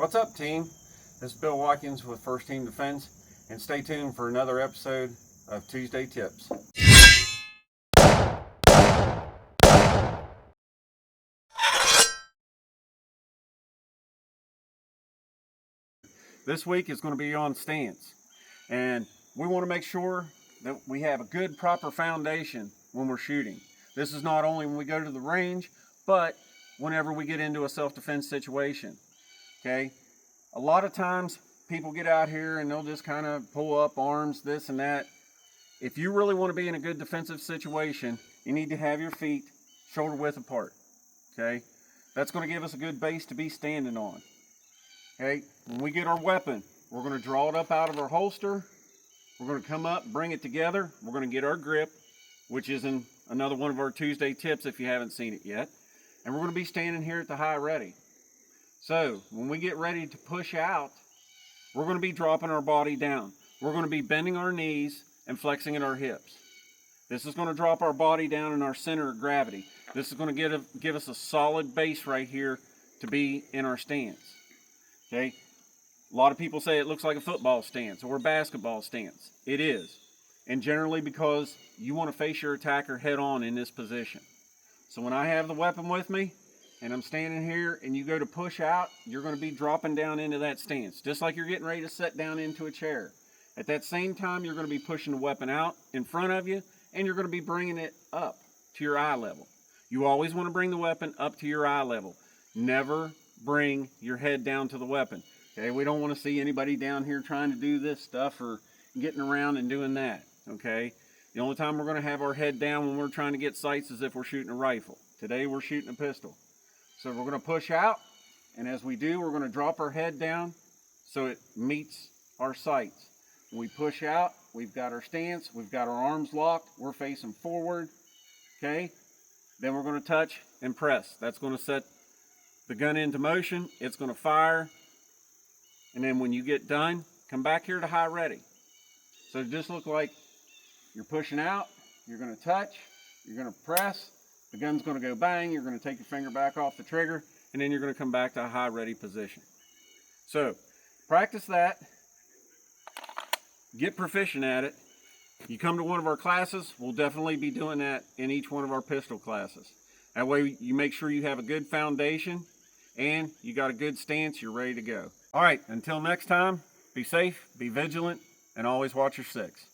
What's up, team? This is Bill Watkins with First Team Defense, and stay tuned for another episode of Tuesday Tips. This week is going to be on stance, and we want to make sure that we have a good, proper foundation when we're shooting. This is not only when we go to the range, but whenever we get into a self-defense situation. Okay, a lot of times people get out here and they'll just kind of pull up arms, this and that. If you really want to be in a good defensive situation, you need to have your feet shoulder width apart. Okay, that's going to give us a good base to be standing on. Okay, when we get our weapon, we're going to draw it up out of our holster. We're going to come up, bring it together. We're going to get our grip, which is in another one of our Tuesday tips if you haven't seen it yet. And we're going to be standing here at the high ready. So when we get ready to push out, we're going to be dropping our body down. We're going to be bending our knees and flexing at our hips. This is going to drop our body down in our center of gravity. This is going to give us a solid base right here to be in our stance. Okay, a lot of people say it looks like a football stance or a basketball stance. It is, and generally because you want to face your attacker head on in this position. So when I have the weapon with me and I'm standing here and you go to push out, you're going to be dropping down into that stance, just like you're getting ready to sit down into a chair. At that same time, you're going to be pushing the weapon out in front of you, and you're going to be bringing it up to your eye level. You always want to bring the weapon up to your eye level. Never bring your head down to the weapon. Okay, we don't want to see anybody down here trying to do this stuff or getting around and doing that. Okay, the only time we're going to have our head down when we're trying to get sights is if we're shooting a rifle. Today we're shooting a pistol. So we're going to push out, and as we do, we're going to drop our head down so it meets our sights. When we push out, we've got our stance, we've got our arms locked, we're facing forward. Okay, then we're going to touch and press. That's going to set the gun into motion. It's going to fire, and then when you get done, come back here to high ready. So it just look like you're pushing out, you're going to touch, you're going to press, the gun's going to go bang, you're going to take your finger back off the trigger, and then you're going to come back to a high ready position. So practice that, get proficient at it. You come to one of our classes, we'll definitely be doing that in each one of our pistol classes. That way you make sure you have a good foundation and you got a good stance, you're ready to go. All right, until next time, be safe, be vigilant, and always watch your six.